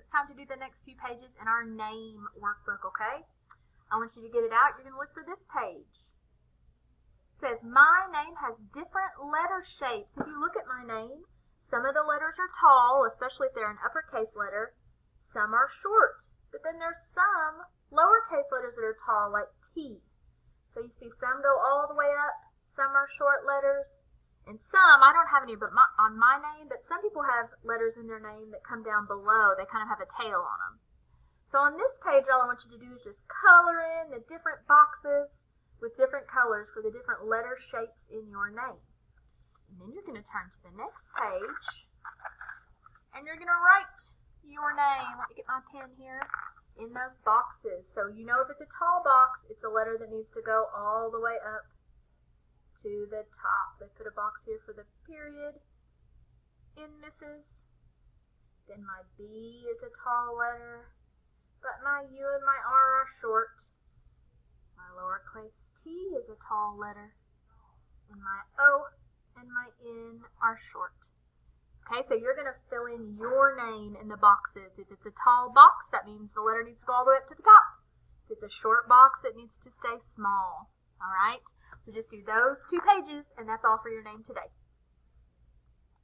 it's time to do the next few pages in our name workbook, okay? I want you to get it out. You're going to look for this page. It says, my name has different letter shapes. If you look at my name, some of the letters are tall, especially if they're an uppercase letter. Some are short, but then there's some lowercase letters that are tall, like T. So you see some go all the way up, some are short letters, and some, I don't have any but on my name, but some people have letters in their name that come down below. They kind of have a tail on them. So on this page, all I want you to do is just color in the different boxes with different colors for the different letter shapes in your name. And then you're going to turn to the next page, and you're going to write your name. Let me get my pen here. In those boxes. So you know if it's a tall box, it's a letter that needs to go all the way up to the top. They put a box here for the period in Mrs. Then my B is a tall letter, but my U and my R are short. My lowercase t is a tall letter, and my O and my N are short. Okay, so you're going to fill in your name in the boxes. If it's a tall box, that means the letter needs to go all the way up to the top. If it's a short box, it needs to stay small. All right, so just do those 2 pages, and that's all for your name today.